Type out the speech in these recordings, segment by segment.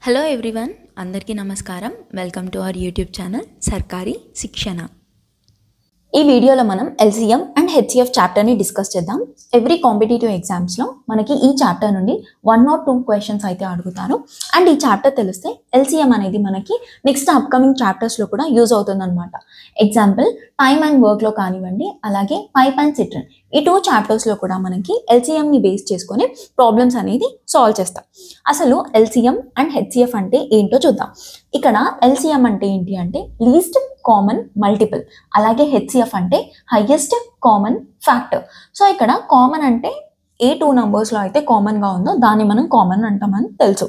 Hello everyone, అందరికీ నమస్కారం. Welcome to our YouTube channel సర్కారీ శిక్షణ. ఈ వీడియోలో మనం ఎల్సిఎం అండ్ హెచ్సిఎఫ్ చాప్టర్ని డిస్కస్ చేద్దాం. ఎవ్రీ కాంపిటేటివ్ ఎగ్జామ్స్లో మనకి ఈ చాప్టర్ నుండి 1 or 2 క్వశ్చన్స్ అయితే అడుగుతారు. అండ్ ఈ చాప్టర్ తెలిస్తే ఎల్సిఎం అనేది మనకి నెక్స్ట్ అప్కమింగ్ చాప్టర్స్లో కూడా యూజ్ అవుతుంది అనమాట. ఎగ్జాంపుల్ టైమ్ అండ్ వర్క్లో కానివ్వండి, అలాగే పైప్ అండ్ సిట్రన్, ఈ 2 చాప్టర్స్లో కూడా మనకి ఎల్సిఎంని బేస్ చేసుకొని ప్రాబ్లమ్స్ అనేది సాల్వ్ చేస్తాం. అసలు ఎల్సిఎం అండ్ హెచ్సిఎఫ్ అంటే ఏంటో చూద్దాం. ఇక్కడ ఎల్సిఎం అంటే ఏంటి అంటే లీస్ట్ కామన్ మల్టిపుల్, అలాగే హెచ్సిఎఫ్ అంటే హైయెస్ట్ కామన్ ఫ్యాక్టర్. సో ఇక్కడ కామన్ అంటే ఏ 2 నంబర్స్లో అయితే కామన్గా ఉందో దాన్ని మనం కామన్ అంటామని తెలుసు.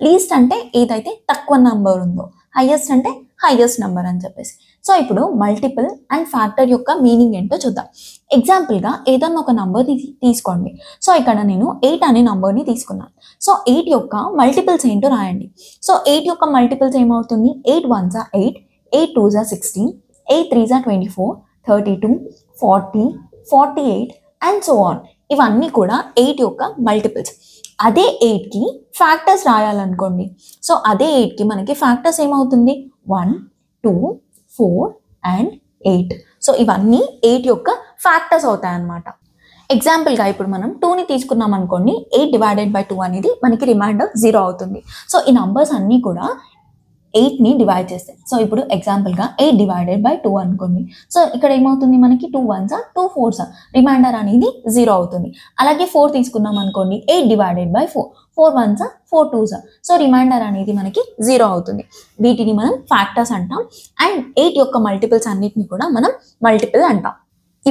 లీస్ట్ అంటే ఏదైతే తక్కువ నంబర్ ఉందో, హైయెస్ట్ అంటే హైయెస్ట్ నెంబర్ అని చెప్పేసి. సో ఇప్పుడు మల్టిపుల్ అండ్ ఫ్యాక్టర్ యొక్క మీనింగ్ ఏంటో చూద్దాం. ఎగ్జాంపుల్గా ఏదన్నా ఒక నంబర్ని తీసుకోండి. సో ఇక్కడ నేను 8 అనే నంబర్ని తీసుకున్నాను. సో 8 యొక్క మల్టిపుల్స్ ఏంటో రాయండి. సో 8 యొక్క మల్టిపుల్స్ ఏమవుతుంది? 8 1s are 8, 8 2s are 16, 8 3s are 24, 32, 40, 48 and so on. ఇవన్నీ కూడా 8 యొక్క మల్టిపుల్స్. అదే 8కి ఫ్యాక్టర్స్ రాయాలనుకోండి. సో అదే 8కి మనకి ఫ్యాక్టర్స్ ఏమవుతుంది? 1, 2, 4 అండ్ 8. సో ఇవన్నీ 8 యొక్క ఫ్యాక్టర్స్ అవుతాయి అన్నమాట. ఎగ్జాంపుల్గా ఇప్పుడు మనం 2ని తీసుకున్నాం అనుకోండి, 8 divided by 2 అనేది మనకి రిమైండర్ 0 అవుతుంది. సో ఈ నంబర్స్ అన్నీ కూడా 8ని డివైడ్ చేస్తాయి. సో ఇప్పుడు ఎగ్జాంపుల్గా 8 divided by 2 అనుకోండి. సో ఇక్కడ ఏమవుతుంది? మనకి 2 1s are 2 4s రిమైండర్ అనేది 0 అవుతుంది. అలాగే 4 తీసుకున్నాం అనుకోండి, 8 divided by 4, 4 1s are 4 2s. So reminder అనేది మనకి 0 అవుతుంది. వీటిని మనం ఫ్యాక్టర్స్ అంటాం. అండ్ 8 యొక్క మల్టిపుల్స్ అన్నిటిని కూడా మనం మల్టిపుల్ అంటాం.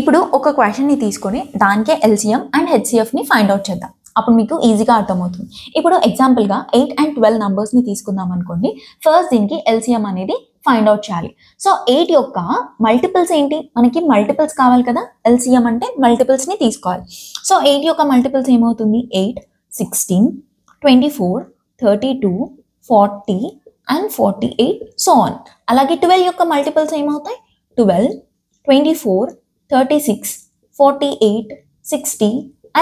ఇప్పుడు ఒక క్వశ్చన్ని తీసుకొని దానికే ఎల్సిఎం అండ్ హెచ్సిఎఫ్ని ఫైండ్ అవుట్ చేద్దాం. అప్పుడు మీకు ఈజీగా అర్థమవుతుంది. ఇప్పుడు ఎగ్జాంపుల్గా 8 and 12 నంబర్స్ని తీసుకుందాం అనుకోండి. ఫస్ట్ దీనికి ఎల్సిఎం అనేది ఫైండ్ అవుట్ చేయాలి. సో 8 యొక్క మల్టిపుల్స్ ఏంటి? మనకి మల్టిపుల్స్ కావాలి కదా. ఎల్సిఎం అంటే మల్టిపుల్స్ని తీసుకోవాలి. సో 8 యొక్క మల్టిపుల్స్ ఏమవుతుంది? 8, 16, 24, 32, 40 అండ్ 48 సో ఆన్. అలాగే 12 యొక్క మల్టిపుల్స్ ఏమవుతాయి? 12, 24, 36, 48, 60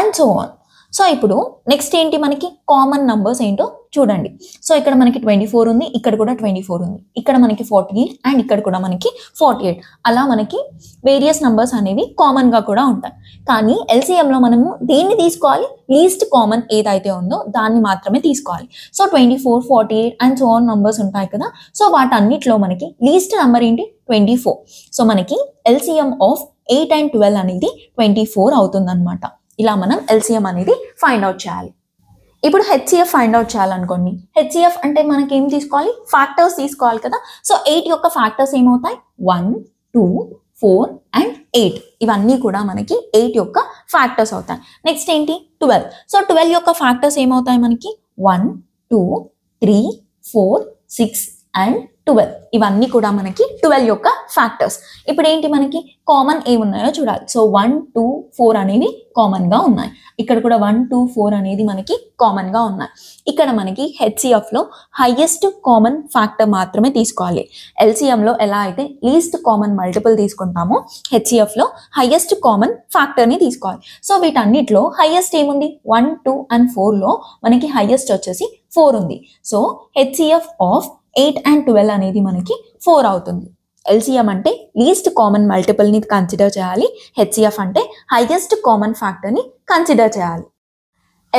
అండ్ సో ఆన్. సో ఇప్పుడు నెక్స్ట్ ఏంటి? మనకి కామన్ నంబర్స్ ఏంటో చూడండి. సో ఇక్కడ మనకి 24 ఉంది, ఇక్కడ కూడా 24 ఉంది, ఇక్కడ మనకి 48 అండ్ ఇక్కడ కూడా మనకి 48. అలా మనకి వేరియస్ నంబర్స్ అనేవి కామన్గా కూడా ఉంటాయి. కానీ ఎల్సిఎంలో మనము దేన్ని తీసుకోవాలి? లీస్ట్ కామన్ ఏదైతే ఉందో దాన్ని మాత్రమే తీసుకోవాలి. So 24, 48 and so on numbers ఉంటాయి కదా. సో వాటన్నిటిలో మనకి లీస్ట్ నెంబర్ ఏంటి? 24. సో మనకి ఎల్సిఎం ఆఫ్ 8 and 12 అనేది 24 అవుతుంది అనమాట. ఇలా మనం ఎల్సిఎం అనేది ఫైండ్ అవుట్ చేయాలి. ఇప్పుడు హెచ్సిఎఫ్ ఫైండ్ అవుట్ చేయాలనుకోండి. హెచ్సిఎఫ్ అంటే మనకి ఏం తీసుకోవాలి? ఫ్యాక్టర్స్ తీసుకోవాలి కదా. సో 8 యొక్క ఫ్యాక్టర్స్ ఏమవుతాయి? 1, 2, 4 అండ్ 8. ఇవన్నీ కూడా మనకి 8 యొక్క ఫ్యాక్టర్స్ అవుతాయి. నెక్స్ట్ ఏంటి? 12. సో 12 యొక్క ఫ్యాక్టర్స్ ఏమవుతాయి మనకి? 1, 2, 3, 4, 6 అండ్ 12. ఇవన్నీ కూడా మనకి 12 యొక్క ఫ్యాక్టర్స్. ఇప్పుడు ఏంటి? మనకి కామన్ ఏమున్నాయో చూడాలి. సో 1, 2, 4 అనేవి కామన్గా ఉన్నాయి. ఇక్కడ కూడా 1, 2, 4 అనేది మనకి కామన్గా ఉన్నాయి. ఇక్కడ మనకి హెచ్సిఎఫ్లో హైయెస్ట్ కామన్ ఫ్యాక్టర్ మాత్రమే తీసుకోవాలి. ఎల్సిఎంలో ఎలా అయితే లీస్ట్ కామన్ మల్టిపుల్ తీసుకుంటామో, హెచ్సిఎఫ్లో హైయెస్ట్ కామన్ ఫ్యాక్టర్ని తీసుకోవాలి. సో వీటన్నిటిలో హైయెస్ట్ ఏముంది? 1, 2 అండ్ 4లో మనకి హైయెస్ట్ వచ్చేసి 4 ఉంది. సో హెచ్సిఎఫ్ ఆఫ్ 8 and 12 అనేది మనకి 4 అవుతుంది. ఎల్సిఎం అంటే లీస్ట్ కామన్ మల్టిపుల్ని కన్సిడర్ చేయాలి. హెచ్సిఎఫ్ అంటే హైయెస్ట్ కామన్ ఫ్యాక్టర్ని కన్సిడర్ చేయాలి.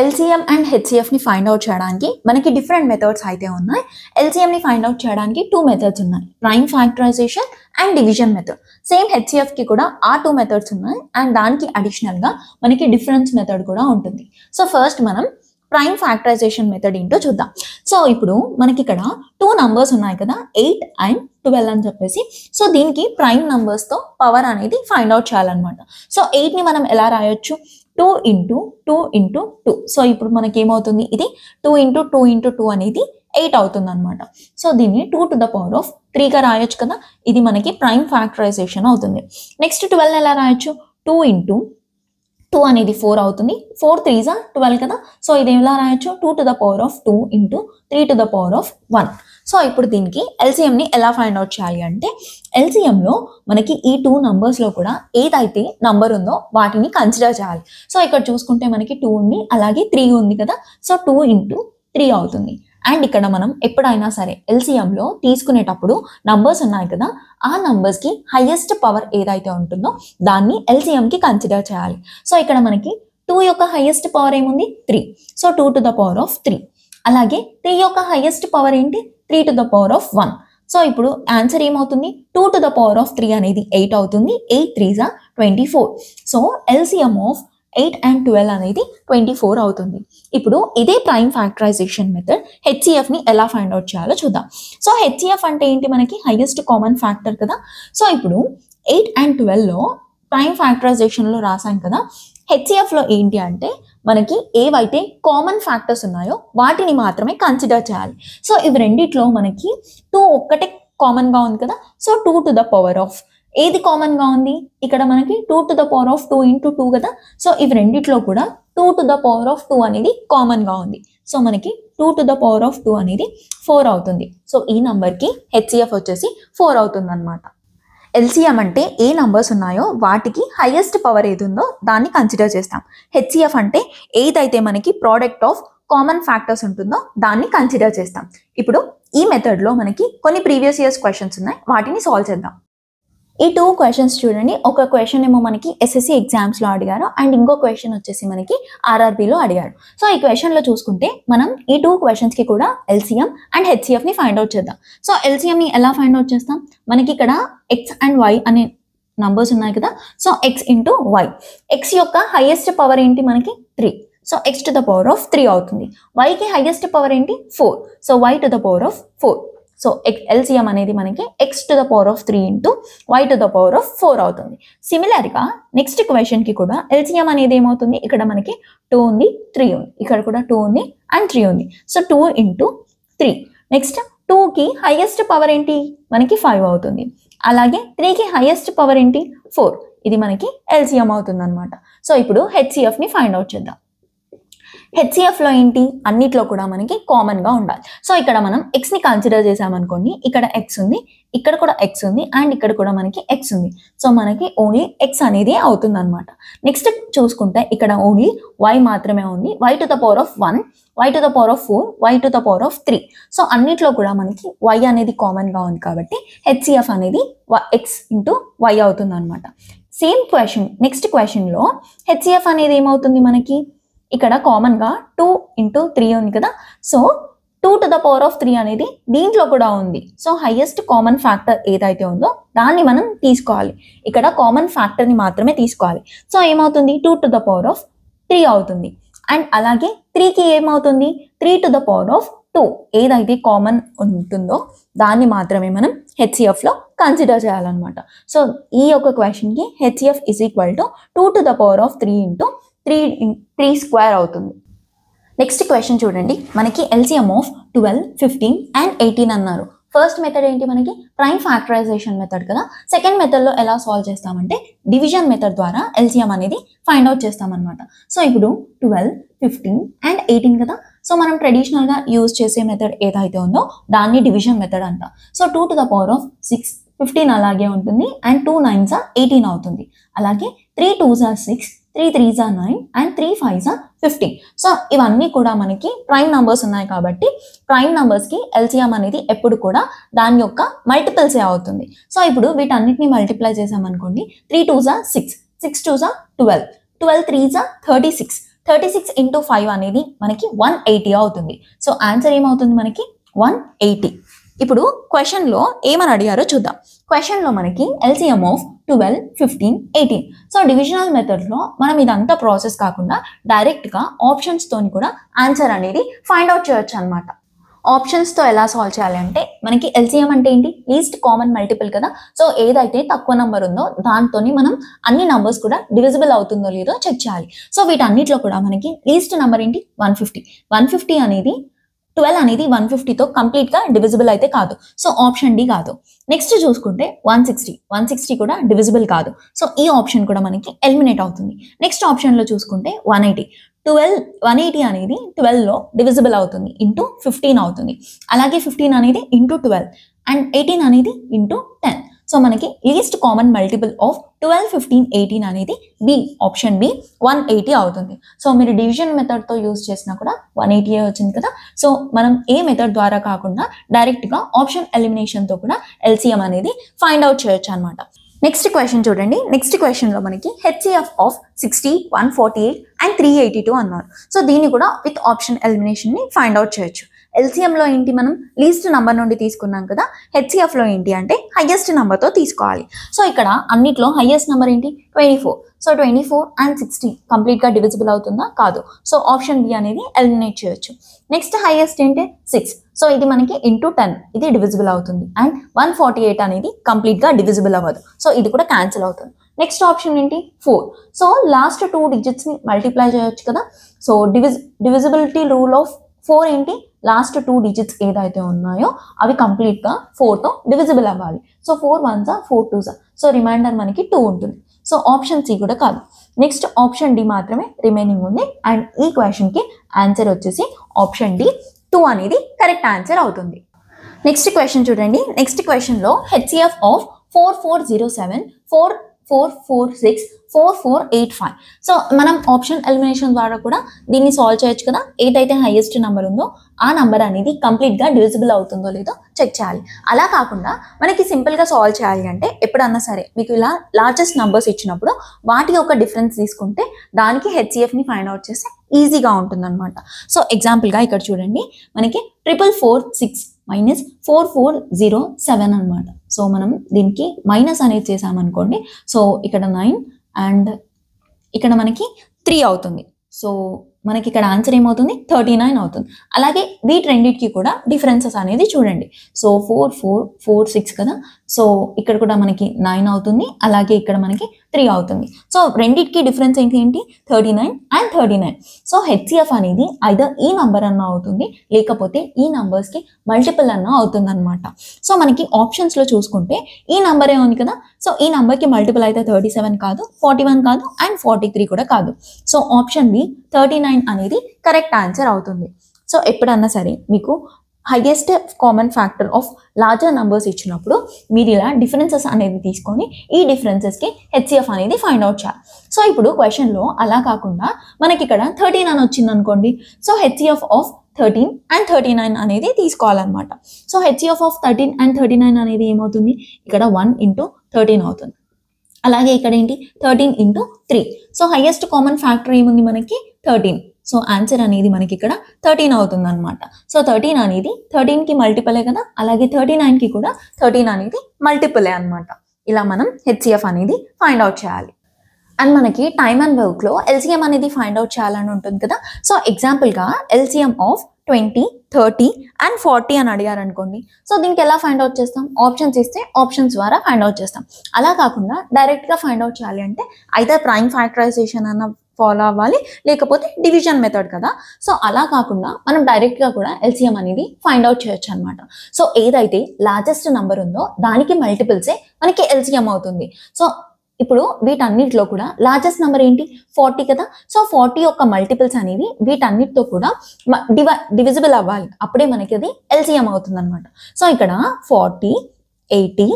ఎల్సిఎం అండ్ హెచ్సిఎఫ్ని ఫైండ్ అవుట్ చేయడానికి మనకి డిఫరెంట్ మెథడ్స్ అయితే ఉన్నాయి. ఎల్సిఎంని ఫైండ్ అవుట్ చేయడానికి 2 మెథడ్స్ ఉన్నాయి. Prime factorization and division method. Same హెచ్సిఎఫ్కి కూడా ఆ 2 మెథడ్స్ ఉన్నాయి. అండ్ దానికి అడిషనల్గా మనకి డిఫరెన్స్ మెథడ్ కూడా ఉంటుంది. సో ఫస్ట్ మనం ప్రైమ్ ఫ్యాక్టరైజేషన్ మెథడ్ ఏంటో చూద్దాం. సో ఇప్పుడు మనకి ఇక్కడ 2 నంబర్స్ ఉన్నాయి కదా, 8 and 12 అని చెప్పేసి. సో దీనికి ప్రైమ్ నంబర్స్తో పవర్ అనేది ఫైండ్ అవుట్ చేయాలన్నమాట. సో 8ని మనం ఎలా రాయొచ్చు? 2 into 2 into 2. సో ఇప్పుడు మనకి ఏమవుతుంది? ఇది 2 into 2 into 2 అనేది 8 అవుతుంది అనమాట. సో దీన్ని 2 to the power of 3గా రాయొచ్చు కదా. ఇది మనకి ప్రైమ్ ఫ్యాక్టరైజేషన్ అవుతుంది. నెక్స్ట్ 12 ఎలా రాయొచ్చు? 2 into 2 అనేది 4 అవుతుంది. 4 3s are 12 కదా. సో ఇది ఎలా రాయొచ్చు? 2 to the power of 2 into 3 to the power of 1. So ఇప్పుడు దీనికి ఎల్సిఎంని ఎలా ఫైండ్ అవుట్ చేయాలి అంటే, ఎల్సిఎంలో మనకి ఈ 2 నంబర్స్లో కూడా ఏదైతే నంబర్ ఉందో వాటిని కన్సిడర్ చేయాలి. సో ఇక్కడ చూసుకుంటే మనకి 2 ఉంది, అలాగే 3 ఉంది కదా. సో 2 into 3 అవుతుంది. అండ్ ఇక్కడ మనం ఎప్పుడైనా సరే ఎల్సిఎంలో తీసుకునేటప్పుడు నంబర్స్ ఉన్నాయి కదా, ఆ నంబర్స్కి హైయెస్ట్ పవర్ ఏదైతే ఉంటుందో దాన్ని ఎల్సిఎంకి కన్సిడర్ చేయాలి. సో ఇక్కడ మనకి 2 యొక్క హైయెస్ట్ పవర్ ఏముంది 3, so 2 to the power of 3. అలాగే 3 యొక్క హైయెస్ట్ పవర్ ఏంటి 3 to the power of 1. So ఇప్పుడు ఆన్సర్ ఏమవుతుంది 2 to the power of 3 అనేది 8 అవుతుంది. 8 3s are 24. So LCM of 8 and 12 అనేది 24 అవుతుంది. ఇప్పుడు ఇదే ప్రైమ్ ఫ్యాక్టరైజేషన్ మెథడ్ హెచ్సిఎఫ్ని ఎలా ఫైండ్ అవుట్ చేయాలో చూద్దాం. సో హెచ్సిఎఫ్ అంటే ఏంటి, మనకి హైయెస్ట్ కామన్ ఫ్యాక్టర్ కదా. సో ఇప్పుడు 8 and 12లో ప్రైమ్ ఫ్యాక్టరైజేషన్లో రాసాం కదా, హెచ్సిఎఫ్లో ఏంటి అంటే మనకి ఏవైతే కామన్ ఫ్యాక్టర్స్ ఉన్నాయో వాటిని మాత్రమే కన్సిడర్ చేయాలి. సో ఇవి రెండిట్లో మనకి 2 ఒక్కటే కామన్గా ఉంది కదా, so 2 to the power of ఏది కామన్గా ఉంది, ఇక్కడ మనకి 2 to the power of 2 into 2 కదా. సో ఇవి రెండిట్లో కూడా 2 to the power of 2 అనేది కామన్గా ఉంది. సో మనకి 2 to the power of 2 అనేది 4 అవుతుంది. సో ఈ నంబర్కి హెచ్సిఎఫ్ వచ్చేసి 4 అవుతుంది అనమాట. ఎల్సిఎం అంటే ఏ నంబర్స్ ఉన్నాయో వాటికి హైయెస్ట్ పవర్ ఏది ఉందో దాన్ని కన్సిడర్ చేస్తాం. హెచ్సిఎఫ్ అంటే ఏదైతే మనకి ప్రోడక్ట్ ఆఫ్ కామన్ ఫ్యాక్టర్స్ ఉంటుందో దాన్ని కన్సిడర్ చేస్తాం. ఇప్పుడు ఈ మెథడ్లో మనకి కొన్ని ప్రీవియస్ ఇయర్స్ క్వశ్చన్స్ ఉన్నాయి, వాటిని సాల్వ్ చేద్దాం. ఈ 2 క్వశ్చన్స్ చూడండి. ఒక క్వశ్చన్ ఏమో మనకి ఎస్ఎస్సి ఎగ్జామ్స్లో అడిగారు అండ్ ఇంకో క్వశ్చన్ వచ్చేసి మనకి ఆర్ఆర్బీలో అడిగారు. సో ఈ క్వశ్చన్లో చూసుకుంటే మనం ఈ 2 క్వశ్చన్స్కి కూడా ఎల్సిఎం అండ్ హెచ్సిఎఫ్ని ఫైండ్ అవుట్ చేద్దాం. సో ఎల్సిఎంని ఎలా ఫైండ్ అవుట్ చేస్తాం, మనకి ఇక్కడ ఎక్స్ అండ్ వై అనే నంబర్స్ ఉన్నాయి కదా. So x into y, x యొక్క హైయెస్ట్ పవర్ ఏంటి మనకి 3, so x to the power of 3 అవుతుంది. వైకి హైయెస్ట్ పవర్ ఏంటి 4, so y to the power of 4. So LCM అనేది మనకి x to the power of 3 into y to the power of 4 అవుతుంది. సిమిలర్గా నెక్స్ట్ క్వశ్చన్కి కూడా ఎల్సిఎం అనేది ఏమవుతుంది, ఇక్కడ మనకి 2 ఉంది 3 ఉంది, ఇక్కడ కూడా 2 ఉంది అండ్ 3 ఉంది. So 2 into 3. నెక్స్ట్ 2కి హైయెస్ట్ పవర్ ఏంటి మనకి 5 అవుతుంది. అలాగే 3కి హైయెస్ట్ పవర్ ఏంటి 4. ఇది మనకి ఎల్సిఎం అవుతుంది అనమాట. సో ఇప్పుడు హెచ్సిఎఫ్ని ఫైండ్ అవుట్ చేద్దాం. హెచ్సిఎఫ్లో ఏంటి, అన్నిట్లో కూడా మనకి కామన్గా ఉండాలి. సో ఇక్కడ మనం ఎక్స్ని కన్సిడర్ చేసామనుకోండి, ఇక్కడ ఎక్స్ ఉంది, ఇక్కడ కూడా ఎక్స్ ఉంది అండ్ ఇక్కడ కూడా మనకి ఎక్స్ ఉంది. సో మనకి ఓన్లీ ఎక్స్ అనేది అవుతుంది అనమాట. నెక్స్ట్ చూసుకుంటే ఇక్కడ ఓన్లీ వై మాత్రమే ఉంది, y to the power of 1, y to the power of 4, y to the power of 3. So అన్నిట్లో కూడా మనకి వై అనేది కామన్గా ఉంది కాబట్టి హెచ్సిఎఫ్ అనేది ఎక్స్ ఇంటూ వై అవుతుంది అనమాట. సేమ్ క్వశ్చన్ నెక్స్ట్ క్వశ్చన్లో హెచ్సిఎఫ్ అనేది ఏమవుతుంది, మనకి ఇక్కడ కామన్గా 2 ఇంటూ 3 ఉంది కదా. So 2 to the power of 3 అనేది దీంట్లో కూడా ఉంది. సో హైయెస్ట్ కామన్ ఫ్యాక్టర్ ఏదైతే ఉందో దాన్ని మనం తీసుకోవాలి. ఇక్కడ కామన్ ఫ్యాక్టర్ని మాత్రమే తీసుకోవాలి. సో ఏమవుతుంది 2 టు ద పవర్ ఆఫ్ 3 అవుతుంది. అండ్ అలాగే 3కి ఏమవుతుంది 3 టు ద పవర్ ఆఫ్ 2 ఏదైతే కామన్ ఉంటుందో దాన్ని మాత్రమే మనం హెచ్సిఎఫ్లో కన్సిడర్ చేయాలన్నమాట. సో ఈ యొక్క క్వశ్చన్కి HCF is equal to 2 to the power of 3 into 3 square అవుతుంది. నెక్స్ట్ క్వశ్చన్ చూడండి, మనకి ఎల్సిఎం ఆఫ్ 12, 15 అండ్ 18 అన్నారు. ఫస్ట్ మెథడ్ ఏంటి, మనకి ప్రైమ్ ఫ్యాక్టరైజేషన్ మెథడ్ కదా. సెకండ్ మెథడ్లో ఎలా సాల్వ్ చేస్తామంటే డివిజన్ మెథడ్ ద్వారా ఎల్సిఎం అనేది ఫైండ్ అవుట్ చేస్తామన్నమాట. సో ఇప్పుడు 12, 15 అండ్ 18 కదా. సో మనం ట్రెడిషనల్గా యూజ్ చేసే మెథడ్ ఏదైతే ఉందో దాన్ని డివిజన్ మెథడ్ అంట. So 2 to the power of 6, 15 అలాగే ఉంటుంది అండ్ 2 9s are 18 అవుతుంది. అలాగే 3 2s are 6, 3 3s are 9 and 3 5s are 15. So ఇవన్నీ కూడా మనకి ప్రైమ్ నంబర్స్ ఉన్నాయి కాబట్టి ప్రైమ్ నంబర్స్కి ఎల్సిఎం అనేది ఎప్పుడు కూడా దాని యొక్క మల్టిపుల్సే అవుతుంది. సో ఇప్పుడు వీటన్నిటిని మల్టిప్లై చేసామనుకోండి, 3 2s are 6, 6 2s are 12, 12 3s are 36, 36 into 5 అనేది మనకి 180 అవుతుంది. సో ఆన్సర్ ఏమవుతుంది మనకి 180. ఇప్పుడు క్వశ్చన్లో ఏమని అడిగారో చూద్దాం. క్వశ్చన్లో మనకి ఎల్సిఎం ఆఫ్ 12, 15, 18. సో డివిజనల్ మెథడ్లో మనం ఇదంతా ప్రాసెస్ కాకుండా డైరెక్ట్గా ఆప్షన్స్తోని కూడా ఆన్సర్ అనేది ఫైండ్ అవుట్ చేయొచ్చు అనమాట. ఆప్షన్స్తో ఎలా సాల్వ్ చేయాలి అంటే మనకి ఎల్సిఎం అంటే ఏంటి, లీస్ట్ కామన్ మల్టిపుల్ కదా. సో ఏదైతే తక్కువ నెంబర్ ఉందో దాంతో మనం అన్ని నంబర్స్ కూడా డివిజిబుల్ అవుతుందో లేదో చెక్ చేయాలి. సో వీటన్నిటిలో కూడా మనకి లీస్ట్ నెంబర్ ఏంటి 150. 150 అనేది 12 అనేది 150తో కంప్లీట్గా డివిజిబుల్ అయితే కాదు. సో ఆప్షన్ డి కాదు. నెక్స్ట్ చూసుకుంటే 160 కూడా డివిజిబుల్ కాదు. సో ఈ ఆప్షన్ కూడా మనకి ఎలిమినేట్ అవుతుంది. నెక్స్ట్ ఆప్షన్లో చూసుకుంటే 180 అనేది 12లో డివిజిబుల్ అవుతుంది, ఇంటూ 15 అవుతుంది. అలాగే 15 అనేది ఇంటూ 12 అండ్ 18 అనేది ఇంటూ 10. సో మనకి లీస్ట్ కామన్ మల్టిపుల్ ఆఫ్ 12, 15, 18 అనేది బి, ఆప్షన్ బి 180 అవుతుంది. సో మీరు డివిజన్ మెథడ్తో యూజ్ చేసినా కూడా 180 వచ్చింది కదా. సో మనం ఏ మెథడ్ ద్వారా కాకుండా డైరెక్ట్గా ఆప్షన్ ఎలిమినేషన్తో కూడా ఎల్సిఎం అనేది ఫైండ్ అవుట్ చేయొచ్చు అనమాట. నెక్స్ట్ క్వశ్చన్ చూడండి. నెక్స్ట్ క్వశ్చన్లో మనకి హెచ్సిఎఫ్ ఆఫ్ 60, 148 అండ్ 382 అన్నారు. సో దీన్ని కూడా విత్ ఆప్షన్ ఎలిమినేషన్ని ఫైండ్ అవుట్ చేయొచ్చు. ఎల్సిఎంలో ఏంటి, మనం లీస్ట్ నెంబర్ నుండి తీసుకున్నాం కదా. హెచ్సిఎఫ్లో ఏంటి అంటే హైయెస్ట్ నెంబర్తో తీసుకోవాలి. సో ఇక్కడ అన్నిట్లో హైయెస్ట్ నెంబర్ ఏంటి, 24. సో 24 అండ్ 60 కంప్లీట్గా డివిజిబుల్ అవుతుందా, కాదు. సో ఆప్షన్ బి అనేది ఎలిమినేట్ చేయొచ్చు. నెక్స్ట్ హైయెస్ట్ ఏంటి 6. సో ఇది మనకి ఇంటూ 10, ఇది డివిజిబుల్ అవుతుంది. అండ్ 148 అనేది కంప్లీట్గా డివిజిబుల్ అవ్వదు. సో ఇది కూడా క్యాన్సిల్ అవుతుంది. నెక్స్ట్ ఆప్షన్ ఏంటి 4. సో లాస్ట్ 2 డిజిట్స్ని మల్టిప్లై చేయొచ్చు కదా. సో డివిజిబిలిటీ రూల్ ఆఫ్ 4 ఏంటి, లాస్ట్ 2 డిజిట్స్ ఏదైతే ఉన్నాయో అవి కంప్లీట్గా 4తో డివిజిబుల్ అవ్వాలి. So 4 1s 4 2s. So reminder మనకి 2 ఉంటుంది. సో ఆప్షన్ సి కూడా కాదు. నెక్స్ట్ ఆప్షన్ డి మాత్రమే రిమైనింగ్ ఉంది. అండ్ ఈ క్వశ్చన్కి ఆన్సర్ వచ్చేసి ఆప్షన్ డి 2 అనేది కరెక్ట్ ఆన్సర్ అవుతుంది. నెక్స్ట్ క్వశ్చన్ చూడండి. నెక్స్ట్ క్వశ్చన్లో హెచ్సిఎఫ్ ఆఫ్ 4407, 4446, 4485. సో మనం ఆప్షన్ ఎలిమినేషన్ ద్వారా కూడా దీన్ని సాల్వ్ చేయొచ్చు కదా. ఏదైతే హైయెస్ట్ నెంబర్ ఉందో ఆ నెంబర్ అనేది కంప్లీట్గా డివిజిబుల్ అవుతుందో లేదో చెక్ చేయాలి. అలా కాకుండా మనకి సింపుల్గా సాల్వ్ చేయాలి అంటే ఎప్పుడన్నా సరే మీకు ఇలా లార్జెస్ట్ నెంబర్స్ ఇచ్చినప్పుడు వాటి యొక్క డిఫరెన్స్ తీసుకుంటే దానికి హెచ్సిఎఫ్ని ఫైండ్ అవుట్ చేస్తే ఈజీగా ఉంటుందన్నమాట. సో ఎగ్జాంపుల్గా ఇక్కడ చూడండి, మనకి 4446 మైనస్ 4407 అనమాట. సో మనం దీనికి మైనస్ అనేది చేసామనుకోండి. సో ఇక్కడ 9 అండ్ ఇక్కడ మనకి 3 అవుతుంది. సో మనకి ఇక్కడ ఆన్సర్ ఏమవుతుంది, 39 అవుతుంది. అలాగే వీటి రెండింటికి కూడా డిఫరెన్సెస్ అనేది చూడండి. సో 4446 కదా. సో ఇక్కడ కూడా మనకి 9 అవుతుంది. అలాగే ఇక్కడ మనకి 3 అవుతుంది. సో రెండింటికి డిఫరెన్స్ ఏంటి 39 అండ్ 39. సో హెచ్సిఎఫ్ అనేది ఐదర్ ఈ నంబర్ అన్న అవుతుంది లేకపోతే ఈ నంబర్స్కి మల్టిపుల్ అన్న అవుతుంది అనమాట. సో మనకి ఆప్షన్స్లో చూసుకుంటే ఈ నంబరే ఉంది కదా. సో ఈ నంబర్కి మల్టిపుల్ అయితే 37 కాదు, 41 కాదు అండ్ 43 కూడా కాదు. సో ఆప్షన్ బి 39 అనేది కరెక్ట్ ఆన్సర్ అవుతుంది. సో ఎప్పుడన్నా సరే మీకు highest common factor of larger numbers ఇచ్చినప్పుడు మీరు ఇలా డిఫరెన్సెస్ అనేది తీసుకొని ఈ డిఫరెన్సెస్కి హెచ్సిఎఫ్ అనేది ఫైండ్ అవుట్ చేయాలి. సో ఇప్పుడు క్వశ్చన్లో అలా కాకుండా మనకి ఇక్కడ 13 అని వచ్చింది అనుకోండి. సో హెచ్సిఎఫ్ ఆఫ్ 13 అండ్ 39 అనేది తీసుకోవాలన్నమాట. సో హెచ్సిఎఫ్ ఆఫ్ 13 అండ్ 39 అనేది ఏమవుతుంది, ఇక్కడ 1 ఇంటూ 13 అవుతుంది. అలాగే ఇక్కడ ఏంటి 13 into 3. So highest common factor ఏముంది మనకి 13. సో ఆన్సర్ అనేది మనకి ఇక్కడ 13 అవుతుంది అనమాట. సో 13 అనేది 13కి మల్టిపులే కదా. అలాగే 39కి కూడా 13 అనేది మల్టిపులే అనమాట. ఇలా మనం హెచ్సిఎఫ్ అనేది ఫైండ్ అవుట్ చేయాలి. అండ్ మనకి టైమ్ అండ్ వర్క్లో ఎల్సిఎం అనేది ఫైండ్ అవుట్ చేయాలని ఉంటుంది కదా. సో ఎగ్జాంపుల్గా ఎల్సిఎం ఆఫ్ 20, 30 అండ్ 40 అని అడిగారు అనుకోండి. సో దీనికి ఎలా ఫైండ్ అవుట్ చేస్తాం, ఆప్షన్స్ ఇస్తే ఆప్షన్స్ ద్వారా ఫైండ్ అవుట్ చేస్తాం. అలా కాకుండా డైరెక్ట్గా ఫైండ్ అవుట్ చేయాలి అంటే అయితే ప్రైమ్ ఫ్యాక్టరైజేషన్ అన్న ఫాలో అవ్వాలి లేకపోతే డివిజన్ మెథడ్ కదా. సో అలా కాకుండా మనం డైరెక్ట్గా కూడా ఎల్సిఎం అనేది ఫైండ్ అవుట్ చేయొచ్చు అనమాట. సో ఏదైతే లార్జెస్ట్ నెంబర్ ఉందో దానికి మల్టిపుల్సే మనకి ఎల్సిఎం అవుతుంది. సో ఇప్పుడు వీటన్నిటిలో కూడా లార్జెస్ట్ నెంబర్ ఏంటి 40 కదా. సో 40 యొక్క మల్టిపుల్స్ అనేవి వీటన్నిటితో కూడా డివిజిబుల్ అవ్వాలి. అప్పుడే మనకి అది ఎల్సిఎం అవుతుంది అనమాట. సో ఇక్కడ 40, 80,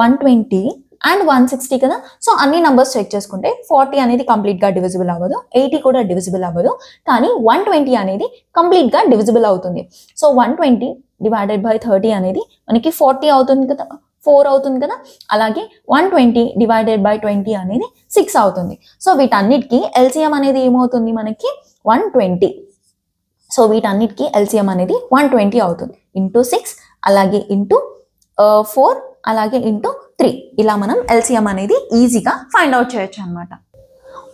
120 అండ్ 160 కదా. సో అన్ని నెంబర్స్ చెక్ చేసుకుంటే 40 అనేది కంప్లీట్గా డివిజిబుల్ అవ్వదు, 80 కూడా డివిజిబుల్ అవ్వదు, కానీ 120 అనేది కంప్లీట్గా డివిజిబుల్ అవుతుంది. సో 120 డివైడెడ్ బై 30 అనేది మనకి 40 అవుతుంది కదా, 4 అవుతుంది కదా. అలాగే 120 డివైడెడ్ బై 20 అనేది 6 అవుతుంది. సో వీటన్నిటికీ ఎల్సిఎం అనేది ఏమవుతుంది మనకి 120. సో వీటన్నిటికీ ఎల్సిఎం అనేది 120 అవుతుంది. ఇంటూ 6 అలాగే ఇంటూ 4 అలాగే ఇంటూ 3. ఇలా మనం ఎల్సిఎం అనేది ఈజీగా ఫైండ్ అవుట్ చేయొచ్చు అనమాట.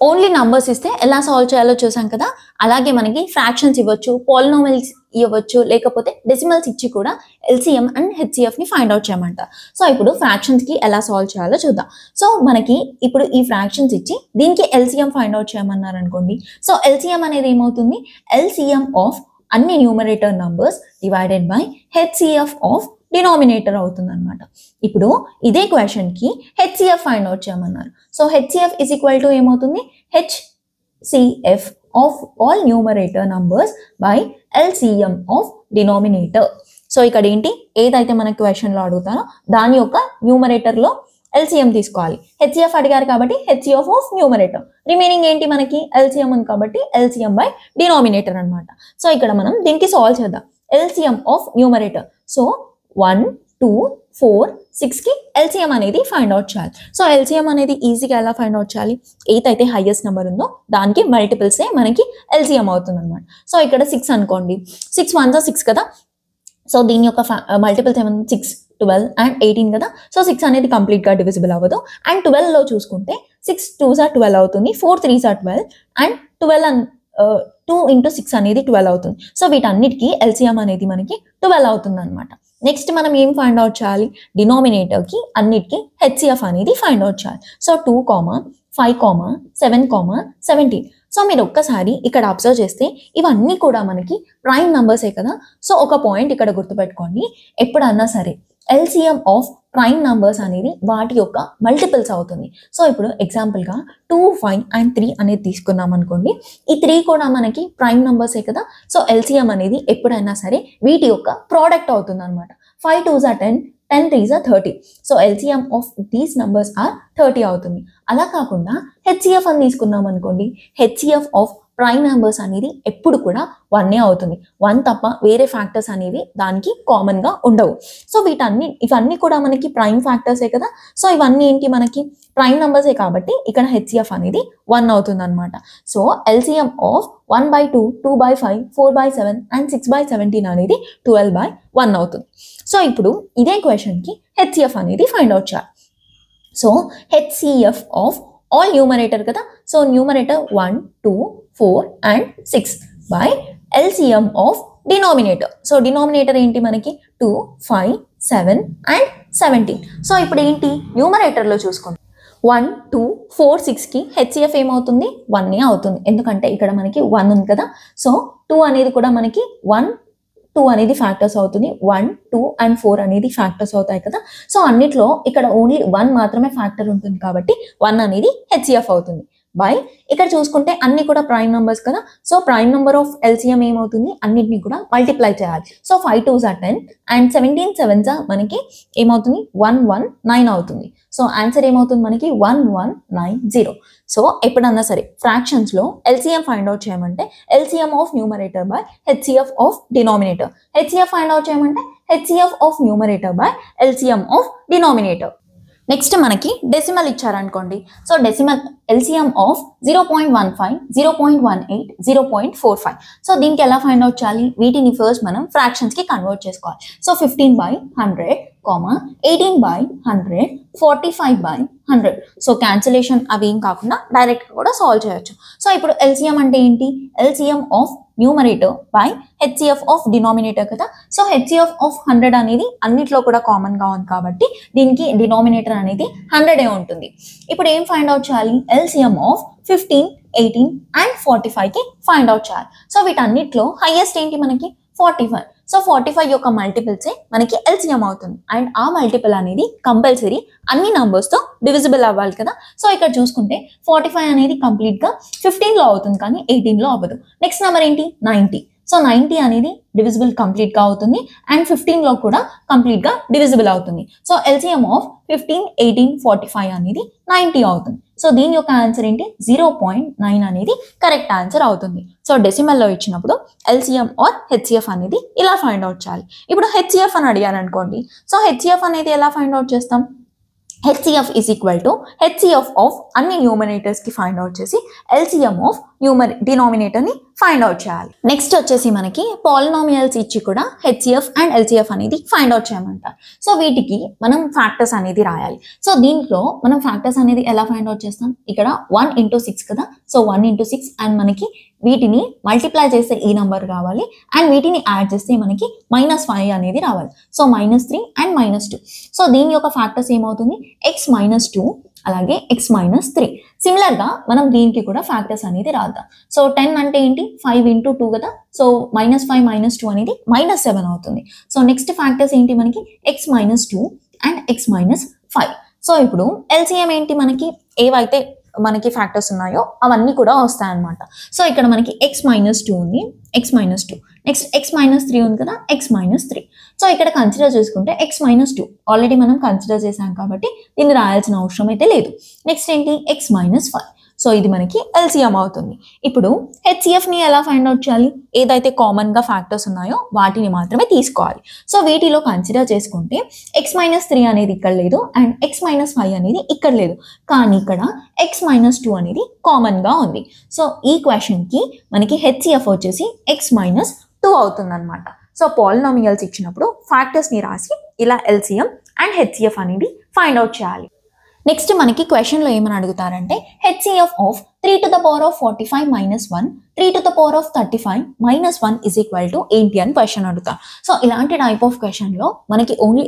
ఓన్లీ నంబర్స్ ఇస్తే ఎలా సాల్వ్ చేయాలో చూసాం కదా. అలాగే మనకి ఫ్రాక్షన్స్ ఇవ్వచ్చు, పాలినామియల్స్ ఇవ్వచ్చు, లేకపోతే డెసిమల్స్ ఇచ్చి కూడా ఎల్సిఎం అండ్ హెచ్సిఎఫ్ని ఫైండ్ అవుట్ చేయమంట. సో ఇప్పుడు ఫ్రాక్షన్స్కి ఎలా సాల్వ్ చేయాలో చూద్దాం. సో మనకి ఇప్పుడు ఈ ఫ్రాక్షన్స్ ఇచ్చి దీనికి ఎల్సిఎం ఫైండ్ అవుట్ చేయమన్నారు అనుకోండి. సో ఎల్సిఎం అనేది ఏమవుతుంది, ఎల్సిఎం ఆఫ్ అన్ని numerator numbers divided by HCF of denominator అవుతుంది అనమాట. ఇప్పుడు ఇదే క్వశ్చన్కి హెచ్సిఎఫ్ ఫైండ్ అవుట్ చేయమన్నారు. So HCF is equal to ఏమవుతుంది, HCF of all numerator numbers by LCM of denominator. So ఇక్కడ ఏంటి, ఏదైతే మనకి క్వశ్చన్లో అడుగుతారో దాని యొక్క న్యూమరేటర్లో ఎల్సిఎం తీసుకోవాలి. హెచ్సిఎఫ్ అడిగారు కాబట్టి హెచ్సిఎఫ్ ఆఫ్ న్యూమరేటర్, రిమైనింగ్ ఏంటి మనకి ఎల్సిఎం ఉంది కాబట్టి ఎల్సిఎం బై డినామినేటర్ అనమాట. సో ఇక్కడ మనం దీనికి సాల్వ్ చేద్దాం. ఎల్సిఎం ఆఫ్ న్యూమరేటర్, సో 1, 2, 4, 6కి ఎల్సిఎం అనేది ఫైండ్ అవుట్ చేయాలి. సో ఎల్సిఎం అనేది ఈజీగా ఎలా ఫైండ్ అవుట్ చేయాలి, 8 అయితే హైయెస్ట్ నెంబర్ ఉందో దానికి మల్టిపుల్సే మనకి ఎల్సిఎం అవుతుంది అనమాట. సో ఇక్కడ 6 అనుకోండి, 6 1 6 కదా. సో దీని యొక్క మల్టిపుల్స్ ఏమన్నా 6, 12 అండ్ 18 కదా. సో 6 అనేది కంప్లీట్గా డివిజిబుల్ అవ్వదు. అండ్ 12లో చూసుకుంటే 6 2s are 12 అవుతుంది, 4 3s are 12 and 12 and 2 into 6 అనేది 12 అవుతుంది. సో వీటన్నిటికీ ఎల్సిఎం అనేది మనకి 12 అవుతుంది అనమాట. నెక్స్ట్ మనం ఏం ఫైండ్ అవుట్ చేయాలి, డినామినేటర్కి అన్నిటికీ హెచ్సిఎఫ్ అనేది ఫైండ్ అవుట్ చేయాలి. సో 2, 5, 7, 17. సో మీరు ఒక్కసారి ఇక్కడ అబ్జర్వ్ చేస్తే ఇవన్నీ కూడా మనకి ప్రైమ్ నంబర్సే కదా. సో ఒక పాయింట్ ఇక్కడ గుర్తుపెట్టుకోండి, ఎప్పుడన్నా సరే ఎల్సిఎం ఆఫ్ ప్రైమ్ నంబర్స్ అనేది వాటి యొక్క మల్టిపుల్స్ అవుతుంది. సో ఇప్పుడు ఎగ్జాంపుల్గా 2, 5 అండ్ 3 అనేది తీసుకున్నాం అనుకోండి, ఈ 3 కూడా మనకి ప్రైమ్ నంబర్సే కదా. సో ఎల్సిఎం అనేది ఎప్పుడైనా సరే వీటి యొక్క ప్రోడక్ట్ అవుతుంది అనమాట. 5 2s are 10, 10 3s are 30. So LCM of these numbers are 30 అవుతుంది. అలా కాకుండా హెచ్సిఎఫ్ అని తీసుకున్నాం అనుకోండి, హెచ్సిఎఫ్ ఆఫ్ ప్రైమ్ నెంబర్స్ అనేది ఎప్పుడు కూడా 1 అవుతుంది. 1 తప్ప వేరే ఫ్యాక్టర్స్ అనేవి దానికి కామన్గా ఉండవు. సో ఇవన్నీ కూడా మనకి ప్రైమ్ ఫ్యాక్టర్సే కదా. సో ఇవన్నీ ఏంటి మనకి ప్రైమ్ నెంబర్సే కాబట్టి ఇక్కడ హెచ్సిఎఫ్ అనేది 1 అవుతుంది అనమాట. సో ఎల్సిఎం ఆఫ్ 1/2, 2/5, 4/7 అండ్ 6/17 అనేది 12/1 అవుతుంది. సో ఇప్పుడు ఇదే క్వశ్చన్కి హెచ్సిఎఫ్ అనేది ఫైండ్ అవుట్ చేయాలి. So HCF of all numerator కదా. So numerator 1, 2, 4 and 6 by LCM of denominator. So denominator ఏంటి మనకి 2, 5, 7 అండ్ 17. సో ఇప్పుడు ఏంటి న్యూమరేటర్లో చూసుకోండి, 1, 2, 4, 6కి హెచ్సిఎఫ్ ఏమవుతుంది 1 అవుతుంది, ఎందుకంటే ఇక్కడ మనకి 1 ఉంది కదా. సో 2 అనేది కూడా మనకి 1, 2 అనేది ఫ్యాక్టర్స్ అవుతుంది, 1, 2 అండ్ 4 అనేది ఫ్యాక్టర్స్ అవుతాయి కదా. సో అన్నిట్లో ఇక్కడ ఓన్లీ 1 మాత్రమే ఫ్యాక్టర్ ఉంటుంది కాబట్టి 1 అనేది హెచ్సిఎఫ్ అవుతుంది. బై ఇక్కడ చూసుకుంటే అన్ని కూడా ప్రైమ్ నెంబర్స్ కదా. So prime number of LCM ఏమవుతుంది, అన్నిటిని కూడా మల్టిప్లై చేయాలి. So 5 2s are 10 and 17 7s మనకి ఏమవుతుంది 119 అవుతుంది. సో ఆన్సర్ ఏమవుతుంది మనకి 1190. సో ఎప్పుడన్నా సరే ఫ్రాక్షన్స్లో ఎల్సిఎం ఫైండ్ అవుట్ చేయమంటే LCM of numerator by HCF of denominator, HCF find out చేయమంటే HCF of numerator by LCM of denominator. Next మనకి డెసిమల్ ఇచ్చారనుకోండి, so decimal LCM of 0.15, 0.18, 0.45. So దీనికి ఎలా ఫైండ్ అవుట్ చేయాలి, వీటిని ఫస్ట్ మనం ఫ్రాక్షన్స్కి కన్వర్ట్ చేసుకోవాలి. సో 15/100, 18/100, 45/100. సో క్యాన్సిలేషన్ అవి ఏం కాకుండా డైరెక్ట్గా కూడా సాల్వ్ చేయొచ్చు. సో ఇప్పుడు ఎల్సిఎం అంటే ఏంటి, LCM of numerator by HCF of denominator కదా. సో హెచ్సిఎఫ్ ఆఫ్ 100 అనేది అన్నిట్లో కూడా కామన్గా ఉంది కాబట్టి దీనికి డినామినేటర్ అనేది 100 ఉంటుంది. ఇప్పుడు ఏం ఫైండ్ అవుట్ చేయాలి, ఎల్సిఎం ఆఫ్ 15, 18 అండ్ 45కి ఫైండ్ అవుట్ చేయాలి. సో వీటన్నిట్లో హైయెస్ట్ ఏంటి మనకి 45. సో 45 యొక్క మల్టిపుల్సే మనకి ఎల్సిఎం అవుతుంది. అండ్ ఆ మల్టిపుల్ అనేది కంపల్సరీ అన్ని నంబర్స్తో డివిజిబుల్ అవ్వాలి కదా. సో ఇక్కడ చూసుకుంటే 45 అనేది కంప్లీట్గా 15లో అవుతుంది కానీ 18లో అవ్వదు. నెక్స్ట్ నెంబర్ ఏంటి 90. సో 90 అనేది డివిజిబుల్ కంప్లీట్గా అవుతుంది అండ్ 15లో కూడా కంప్లీట్గా డివిజిబుల్ అవుతుంది. సో ఎల్సిఎం ఆఫ్ 15, 18, 45 అనేది 90 అవుతుంది. సో దీని యొక్క ఆన్సర్ ఏంటి 0.9 అనేది కరెక్ట్ ఆన్సర్ అవుతుంది. సో డెసిమల్లో ఇచ్చినప్పుడు ఎల్సిఎం ఆర్ హెచ్సిఎఫ్ అనేది ఇలా ఫైండ్ అవుట్ చేయాలి. ఇప్పుడు హెచ్సిఎఫ్ అని అడిగాను అనుకోండి, సో హెచ్సిఎఫ్ అనేది ఎలా ఫైండ్ అవుట్ చేస్తాం, HCF is equal to HCF of అన్ని న్యూమరేటర్స్కి ఫైండ్ అవుట్ చేసి ఎల్సిఎం ఆఫ్ డినామినేటర్ని ఫైండ్ అవుట్ చేయాలి. నెక్స్ట్ వచ్చేసి మనకి పాలినామియల్స్ ఇచ్చి కూడా హెచ్సిఎఫ్ అండ్ ఎల్సిఎఫ్ అనేది ఫైండ్ అవుట్ చేయమంటారు. సో వీటికి మనం ఫ్యాక్టర్స్ అనేది రాయాలి. సో దీంట్లో మనం ఫ్యాక్టర్స్ అనేది ఎలా ఫైండ్ అవుట్ చేస్తాం, ఇక్కడ 1 into 6 కదా. సో 1 into 6 అండ్ మనకి వీటిని మల్టిప్లై చేస్తే ఈ నెంబర్ రావాలి అండ్ వీటిని యాడ్ చేస్తే మనకి -5 అనేది రావాలి. So -3 and -2. సో దీని యొక్క ఫ్యాక్టర్స్ ఏమవుతుంది x-2 అలాగే x-3. సిమిలర్గా మనం దీనికి కూడా ఫ్యాక్టర్స్ అనేది రాద్దాం. సో 10 అంటే ఏంటి 5 into 2 కదా. సో -5 -2 అనేది -7 అవుతుంది. సో నెక్స్ట్ ఫ్యాక్టర్స్ ఏంటి మనకి x-2 అండ్ x-5. సో ఇప్పుడు ఎల్సిఎం ఏంటి మనకి ఏవైతే మనకి ఫ్యాక్టర్స్ ఉన్నాయో అవన్నీ కూడా వస్తాయి అనమాట. సో ఇక్కడ మనకి x-2 ఉంది, x-2, నెక్స్ట్ x-3 ఉంది కదా, x-3. సో ఇక్కడ కన్సిడర్ చేసుకుంటే x-2 ఆల్రెడీ మనం కన్సిడర్ చేసాం కాబట్టి దీన్ని రాయాల్సిన అవసరం అయితే లేదు. నెక్స్ట్ ఏంటి, x-5. సో ఇది మనకి ఎల్సిఎం అవుతుంది. ఇప్పుడు హెచ్సిఎఫ్ని ఎలా ఫైండ్ అవుట్ చేయాలి, ఏదైతే కామన్గా ఫ్యాక్టర్స్ ఉన్నాయో వాటిని మాత్రమే తీసుకోవాలి. సో వీటిలో కన్సిడర్ చేసుకుంటే x-3 అనేది ఇక్కడ లేదు అండ్ x-5 అనేది ఇక్కడ లేదు, కానీ ఇక్కడ x-2 అనేది కామన్గా ఉంది. సో ఈ క్వశ్చన్కి మనకి హెచ్సిఎఫ్ వచ్చేసి x-2 అవుతుంది అనమాట. సో పాలినామియల్స్ ఇచ్చినప్పుడు ఫ్యాక్టర్స్ని రాసి ఇలా ఎల్సిఎం అండ్ హెచ్సిఎఫ్ అనేది ఫైండ్ అవుట్ చేయాలి. నెక్స్ట్ మనకి క్వశ్చన్లో ఏమని అడుగుతారంటే HCF of 3⁴⁴ minus 1, 3⁵35 minus 1 is equal to ఏంటి అని క్వశ్చన్ అడుగుతారు. సో ఇలాంటి టైప్ ఆఫ్ క్వశ్చన్లో మనకి ఓన్లీ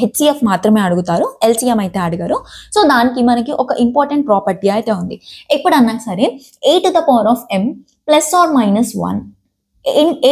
హెచ్సిఎఫ్ మాత్రమే అడుగుతారు, ఎల్సిఎం అయితే అడగరు. సో దానికి మనకి ఒక ఇంపార్టెంట్ ప్రాపర్టీ అయితే ఉంది. ఎప్పుడన్నా సరే a⁻m plus or minus 1,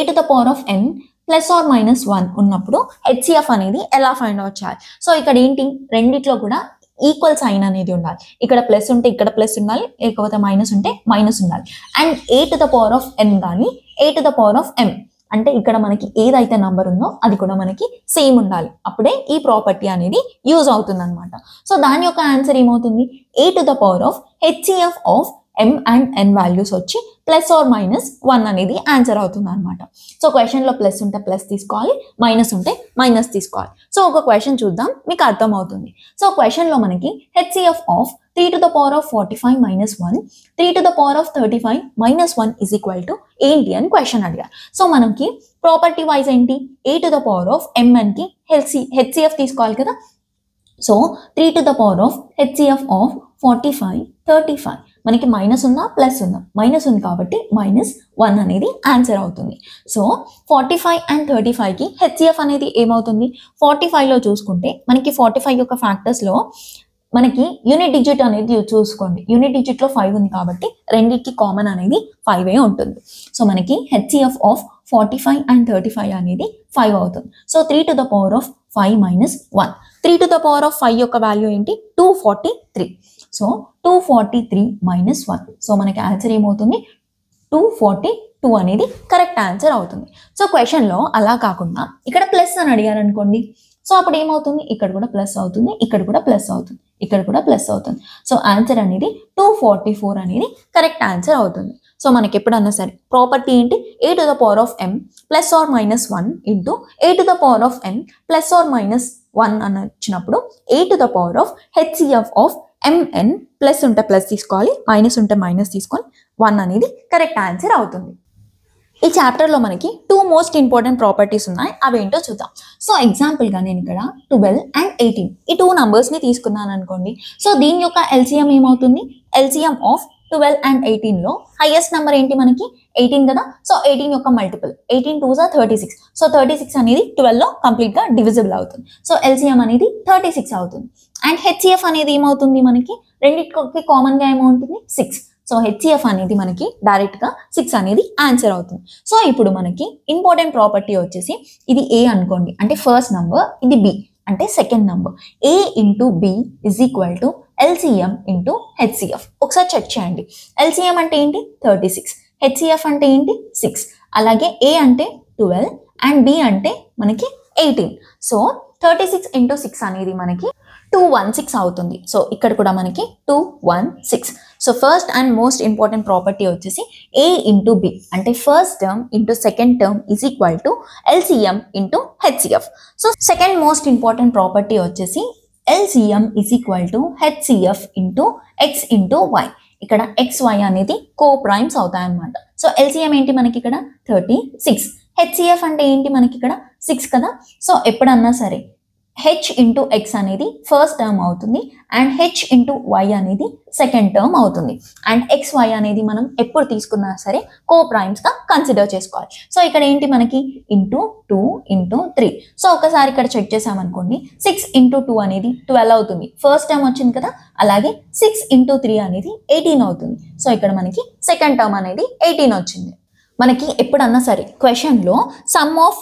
a⁻n plus or minus 1 ఉన్నప్పుడు హెచ్సిఎఫ్ అనేది ఎలా ఫైండ్ అవుట్ చేయాలి. సో ఇక్కడ ఏంటి, రెండిట్లో కూడా ఈక్వల్ సైన్ అనేది ఉండాలి. ఇక్కడ ప్లస్ ఉంటే ఇక్కడ ప్లస్ ఉండాలి, లేకపోతే మైనస్ ఉంటే మైనస్ ఉండాలి. అండ్ a⁻n కానీ a⁻m అంటే ఇక్కడ మనకి ఏదైతే నంబర్ ఉందో అది కూడా మనకి సేమ్ ఉండాలి, అప్పుడే ఈ ప్రాపర్టీ అనేది యూజ్ అవుతుంది అనమాట. సో దాని యొక్క ఆన్సర్ ఏమవుతుంది, a⁻hcf of m and n values వచ్చి ప్లస్ ఆర్ మైనస్ 1 అనేది ఆన్సర్ అవుతుంది అనమాట. సో క్వశ్చన్లో ప్లస్ ఉంటే ప్లస్ తీసుకోవాలి, మైనస్ ఉంటే మైనస్ తీసుకోవాలి. సో ఒక క్వశ్చన్ చూద్దాం, మీకు అర్థమవుతుంది. సో క్వశ్చన్లో మనకి HCF of 3⁴⁴ minus 1, 3⁵35 minus 1 is equal to ఏంటి అని క్వశ్చన్ అడిగారు. సో మనకి ప్రాపర్టీ వైజ్ ఏంటి, a⁻mnకి హెచ్సిఎఫ్ తీసుకోవాలి కదా. సో 3⁻hcf ఆఫ్ 45, 35 మనకి మైనస్ ఉందా ప్లస్ ఉందా, మైనస్ ఉంది కాబట్టి -1 అనేది ఆన్సర్ అవుతుంది. సో 45 అండ్ 35కి హెచ్సిఎఫ్ అనేది ఏమవుతుంది, 45లో చూసుకుంటే మనకి 45 యొక్క ఫ్యాక్టర్స్లో మనకి యూనిట్ డిజిట్ అనేది చూసుకోండి, యూనిట్ డిజిట్లో 5 ఉంది కాబట్టి రెండింటికి కామన్ అనేది 5 ఉంటుంది. సో మనకి హెచ్సిఎఫ్ ఆఫ్ 45 అండ్ 35 అనేది 5 అవుతుంది. సో 3⁵5 మైనస్ 1, 3⁵5 యొక్క వాల్యూ ఏంటి, 243. సో 243 మైనస్ 1, సో మనకి ఆన్సర్ ఏమవుతుంది, 242 అనేది కరెక్ట్ ఆన్సర్ అవుతుంది. సో క్వశ్చన్లో అలా కాకుండా ఇక్కడ ప్లస్ అని అడిగారు అనుకోండి, సో అప్పుడు ఏమవుతుంది, ఇక్కడ కూడా ప్లస్ అవుతుంది, ఇక్కడ కూడా ప్లస్ అవుతుంది, ఇక్కడ కూడా ప్లస్ అవుతుంది. సో ఆన్సర్ అనేది 244 అనేది కరెక్ట్ ఆన్సర్ అవుతుంది. సో మనకి ఎప్పుడన్నా సరే ప్రాపర్టీ ఏంటి, a⁻m plus or minus 1 into a⁻n plus or minus 1 అని వచ్చినప్పుడు a⁻hcf ఆఫ్ mn ప్లస్ ఉంటే ప్లస్ తీసుకోవాలి, మైనస్ ఉంటే మైనస్ తీసుకొని 1 అనేది కరెక్ట్ ఆన్సర్ అవుతుంది. ఈ చాప్టర్లో మనకి 2 మోస్ట్ ఇంపార్టెంట్ ప్రాపర్టీస్ ఉన్నాయి, అవేంటో చూద్దాం. సో ఎగ్జాంపుల్గా నేను ఇక్కడ 12 అండ్ 18 ఈ 2 నంబర్స్ని తీసుకున్నాను అనుకోండి. సో దీని యొక్క ఎల్సిఎం ఏమవుతుంది, ఎల్సిఎం ఆఫ్ 12 అండ్ 18లో హైయెస్ట్ నెంబర్ ఏంటి మనకి 18 కదా. సో 18 యొక్క మల్టిపుల్ 18 2s are 36. సో 36 అనేది 12లో కంప్లీట్గా డివిజిబుల్ అవుతుంది. సో ఎల్సిఎం అనేది 36 అవుతుంది. అండ్ హెచ్సిఎఫ్ అనేది ఏమవుతుంది, మనకి రెండింటికి కామన్గా ఏమవుతుంది 6. సో హెచ్సిఎఫ్ అనేది మనకి డైరెక్ట్గా 6 అనేది ఆన్సర్ అవుతుంది. సో ఇప్పుడు మనకి ఇంపార్టెంట్ ప్రాపర్టీ వచ్చేసి ఇది ఏ అనుకోండి, అంటే ఫస్ట్ నంబర్, ఇది బి అంటే second number. A into B is equal to LCM into HCF. ఒకసారి చెక్ చేయండి, ఎల్సిఎం అంటే ఏంటి 36, హెచ్సిఎఫ్ అంటే ఏంటి 6, అలాగే ఏ అంటే 12 అండ్ బి అంటే మనకి 18. సో 36 ఇంటూ 6 అనేది మనకి 216 అవుతుంది. సో ఇక్కడ కూడా మనకి 216. So first and most important property వచ్చేసి ఏ ఇంటూ బి అంటే first term into second term is equal to LCM into HCF. So second most important property వచ్చేసి LCM is equal to HCF into X into Y. ఇక్కడ X Y అనేది coprimes అవుతాయన్నమాట. So LCM ఏంటి మనకి ఇక్కడ 36, HCF అంటే ఏంటి మనకి ఇక్కడ 6 కదా. సో ఎప్పుడన్నా సరే హెచ్ ఇంటూ ఎక్స్ అనేది ఫస్ట్ టర్మ్ అవుతుంది అండ్ హెచ్ ఇంటూ వై అనేది సెకండ్ టర్మ్ అవుతుంది. అండ్ ఎక్స్ వై అనేది మనం ఎప్పుడు తీసుకున్నా సరే కో ప్రైమ్స్గా కన్సిడర్ చేసుకోవాలి. సో ఇక్కడ ఏంటి మనకి ఇంటూ 2 ఇంటూ 3. సో ఒకసారి ఇక్కడ చెక్ చేసామనుకోండి, 6 ఇంటూ 2 అనేది 12 అవుతుంది, ఫస్ట్ టర్మ్ వచ్చింది కదా. అలాగే 6 ఇంటూ 3 అనేది 18 అవుతుంది. సో ఇక్కడ మనకి సెకండ్ టర్మ్ అనేది 18 వచ్చింది. మనకి ఎప్పుడన్నా సరే క్వశ్చన్లో sum of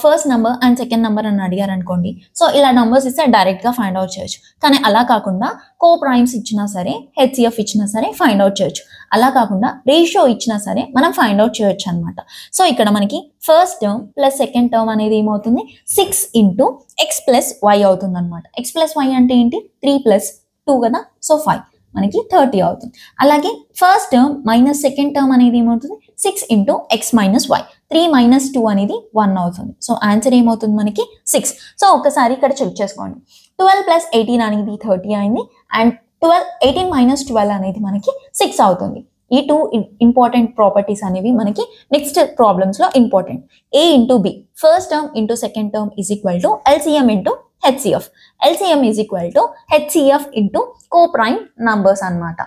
first number and second number అని అడిగారు అనుకోండి, సో ఇలా నంబర్స్ ఇస్తే డైరెక్ట్గా ఫైండ్ అవుట్ చేయొచ్చు. కానీ అలా కాకుండా కో ప్రైమ్స్ ఇచ్చినా సరే, హెచ్సిఎఫ్ ఇచ్చినా సరే ఫైండ్ అవుట్ చేయొచ్చు. అలా కాకుండా రేషియో ఇచ్చినా సరే మనం ఫైండ్ అవుట్ చేయొచ్చు అనమాట. సో ఇక్కడ మనకి first term plus second term అనేది ఏమవుతుంది, 6 ఇంటూ ఎక్స్ ప్లస్ వై అవుతుంది అనమాట. ఎక్స్ ప్లస్ వై అంటే ఏంటి, 3 + 2 కదా, సో 5 మనకి 30 అవుతుంది. అలాగే first term minus second term అనేది ఏమవుతుంది, 6 ఇంటూ ఎక్స్ మైనస్ వై, 3 - 2 అనేది 1 అవుతుంది. సో ఆన్సర్ ఏమవుతుంది మనకి 6. సో ఒకసారి ఇక్కడ చెక్ చేసుకోండి. 12 + 18 అనేది 30 అయింది, అండ్ 18 - 12 అనేది మనకి 6 అవుతుంది. ఈ 2 ఇంపార్టెంట్ ప్రాపర్టీస్ అనేవి మనకి నెక్స్ట్ ప్రాబ్లమ్స్ లో important. A into B, first term into second term is equal to LCM into HCF. LCM is equal to HCF into coprime numbers అన్నమాట.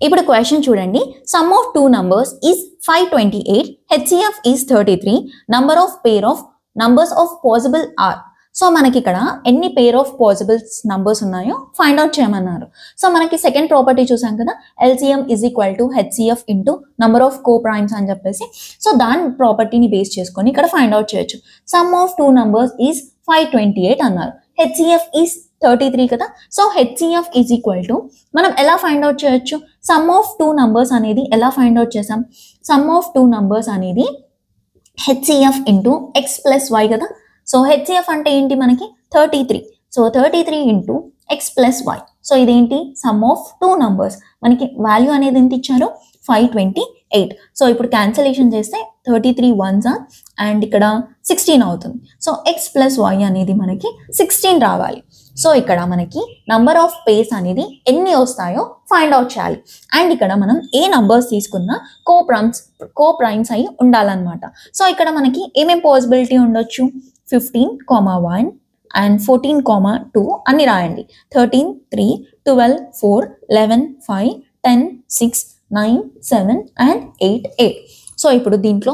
ఇప్పుడు క్వశ్చన్ చూడండి. Sum of 2 numbers is 528, HCF is 33, number of pair of numbers of possible are. So మనకి ఇక్కడ ఎన్ని pair of possibles numbers ఉన్నాయో find out చేయమన్నారు. So మనకి second property చూసాం కదా, LCM is equal to HCF into number of co primes అని చెప్పేసి. సో దాని ప్రాపర్టీని బేస్ చేసుకొని ఇక్కడ ఫైండ్ అవుట్ చేయొచ్చు. సమ్ ఆఫ్ 2 నంబర్స్ ఈజ్ 528 అన్నారు, HCF ఈజ్ 33 కదా. So HCF is equal to మనం ఎలా ఫైండ్ అవుట్ చేయొచ్చు, సమ్ ఆఫ్ 2 నంబర్స్ అనేది ఎలా ఫైండ్ అవుట్ చేసాం, సమ్ ఆఫ్ 2 నంబర్స్ అనేది HCF into x plus y కదా. సో HCF అంటే ఏంటి మనకి 33, so 33 into x plus y. So ఇదేంటి, సమ్ ఆఫ్ 2 నంబర్స్. మనకి వాల్యూ అనేది ఎంత ఇచ్చారు, 528. సో ఇప్పుడు క్యాన్సలేషన్ చేస్తే 33 1s అండ్ ఇక్కడ 16 అవుతుంది. సో ఎక్స్ ప్లస్ వై అనేది మనకి 16 రావాలి. సో ఇక్కడ మనకి నంబర్ ఆఫ్ పేర్స్ అనేది ఎన్ని వస్తాయో ఫైండ్ అవుట్ చేయాలి. అండ్ ఇక్కడ మనం ఏ నంబర్స్ తీసుకున్నా కో ప్రైమ్స్ అయి ఉండాలన్నమాట. సో ఇక్కడ మనకి ఏమేం పాసిబిలిటీ ఉండొచ్చు, 15, 1 అండ్ 14, 2 అన్ని రాయండి. 13, 3, 12, 4, 11, 5, 10, 6, 9, 7 అండ్ 8. సో ఇప్పుడు దీంట్లో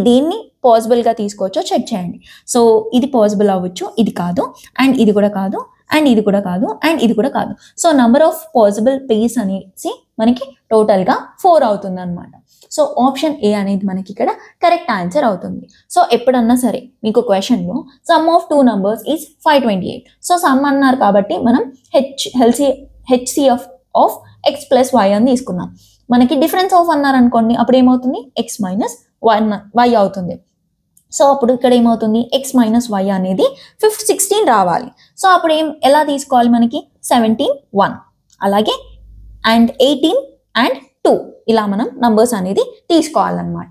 దేన్ని పాసిబుల్గా తీసుకోవచ్చో చెక్ చేయండి. సో ఇది పాసిబుల్ అవ్వచ్చు, ఇది కాదు, అండ్ ఇది కూడా కాదు, అండ్ ఇది కూడా కాదు, అండ్ ఇది కూడా కాదు. So number of possible pairs అనేసి మనకి టోటల్గా 4 అవుతుంది అనమాట. సో ఆప్షన్ ఏ అనేది మనకి ఇక్కడ కరెక్ట్ ఆన్సర్ అవుతుంది. సో ఎప్పుడన్నా సరే మీకు క్వశ్చన్లో sum of 2 numbers is 528, so sum అన్నారు కాబట్టి మనం HCF of x plus y అని తీసుకున్నాం. మనకి డిఫరెన్స్ ఆఫ్ అన్నారు అనుకోండి, అప్పుడు ఏమవుతుంది, ఎక్స్ మైనస్ వై అవుతుంది. సో అప్పుడు ఇక్కడ ఏమవుతుంది, ఎక్స్ మైనస్ వై అనేది 16 రావాలి. సో అప్పుడు ఎలా తీసుకోవాలి, మనకి 17, 1 అలాగే అండ్ 18 అండ్ 2 ఇలా మనం నంబర్స్ అనేది తీసుకోవాలన్నమాట.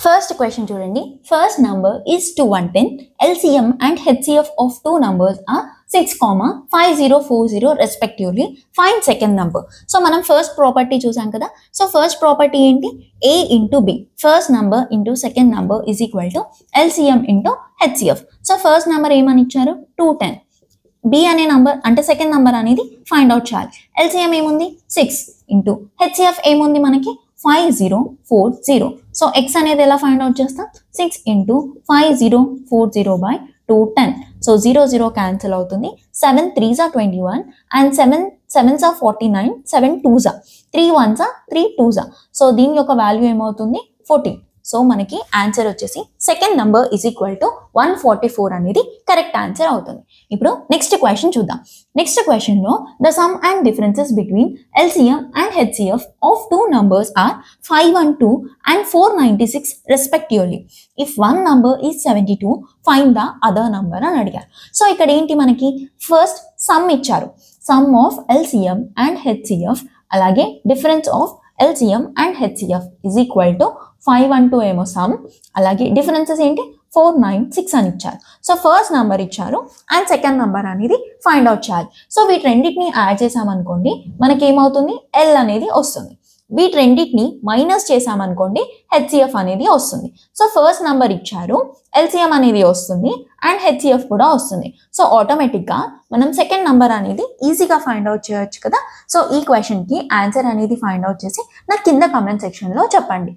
ఫస్ట్ క్వశ్చన్ చూడండి. First number is 210, LCM and HCF of 2 numbers are 6, 5040 respectively. Find second number. So మనం ఫస్ట్ ప్రాపర్టీ చూసాం కదా. సో ఫస్ట్ ప్రాపర్టీ ఏంటి, A into B, first number into second number is equal to LCM into HCF. So first number ఏమని ఇచ్చారు, 210. B అనే number అంటే second number అనేది find out చేయాలి. LCM ఏముంది, 6 ఇంటూ HCF ఏముంది మనకి 5040. సో ఎక్స్ అనేది ఎలా ఫైండ్ అవుట్ చేస్తాం, 6 ఇంటూ 5040 / 210. సో 0 0 క్యాన్సిల్ అవుతుంది. 7 3s are 21 and 7 7s are 49, 7 2s are 3 1s are 3 2s are. So దీని యొక్క వాల్యూ ఏమవుతుంది, 14. సో మనకి ఆన్సర్ వచ్చేసి second number is equal to 144 అనేది కరెక్ట్ ఆన్సర్ అవుతుంది. ఇప్పుడు నెక్స్ట్ క్వశ్చన్ చూద్దాం. నెక్స్ట్ క్వశ్చన్లో the sum and differences between LCM and HCF of 2 numbers are 512 అండ్ 496 respectively. If one number is 72, find the other number అని అడిగారు. So ఇక్కడ ఏంటి, మనకి ఫస్ట్ సమ్ ఇచ్చారు, sum of LCM and HCF అలాగే difference of LCM and HCF is equal to 512 ఏమో some, అలాగే డిఫరెన్సెస్ ఏంటి 496 అని ఇచ్చారు. సో ఫస్ట్ నెంబర్ ఇచ్చారు అండ్ సెకండ్ నెంబర్ అనేది ఫైండ్ అవుట్ చేయాలి. సో వీటి రెండింటిని యాడ్ చేసామనుకోండి మనకి ఏమవుతుంది, ఎల్ అనేది వస్తుంది. వీటి రెండింటిని మైనస్ చేసామనుకోండి HCF అనేది వస్తుంది. సో ఫస్ట్ నెంబర్ ఇచ్చారు, LCM అనేది వస్తుంది అండ్ HCF కూడా వస్తుంది. సో ఆటోమేటిక్గా మనం సెకండ్ నెంబర్ అనేది ఈజీగా ఫైండ్ అవుట్ చేయొచ్చు కదా. సో ఈ క్వశ్చన్కి ఆన్సర్ అనేది ఫైండ్ అవుట్ చేసి నాకు కింద కామెంట్ సెక్షన్లో చెప్పండి.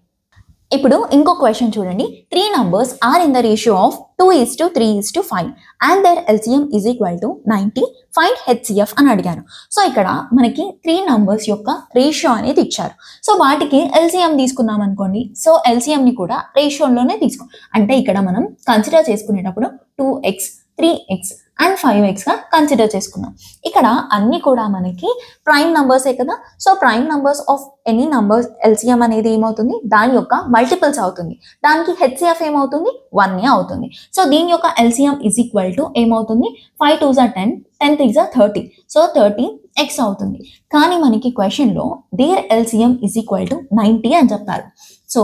ఇప్పుడు ఇంకో క్వశ్చన్ చూడండి. 3 numbers are in the ratio of 2:3:5 and their LCM is equal to 90. Find HCF అని అడిగారు. సో ఇక్కడ మనకి 3 numbers యొక్క రేషియో అనేది ఇచ్చారు. సో వాటికి LCM తీసుకున్నాం అనుకోండి. సో LCM ని కూడా రేషియోలోనే అంటే ఇక్కడ మనం కన్సిడర్ చేసుకునేటప్పుడు 2x 3x అండ్ 5x గా కన్సిడర్ చేసుకున్నాం. ఇక్కడ అన్ని కూడా మనకి ప్రైమ్ నంబర్సే కదా. So prime numbers of any numbers LCM అనేది ఏమవుతుంది, దాని యొక్క మల్టిపుల్స్ అవుతుంది. దానికి HCF ఏమవుతుంది, 1 అవుతుంది. సో దీని యొక్క LCM ఈజ్ ఈక్వల్ టు ఏమవుతుంది, 5 2s are 10, 10 3s are 30. So 30x అవుతుంది. కానీ మనకి క్వశ్చన్లో their LCM is equal to 90 అని చెప్పారు. సో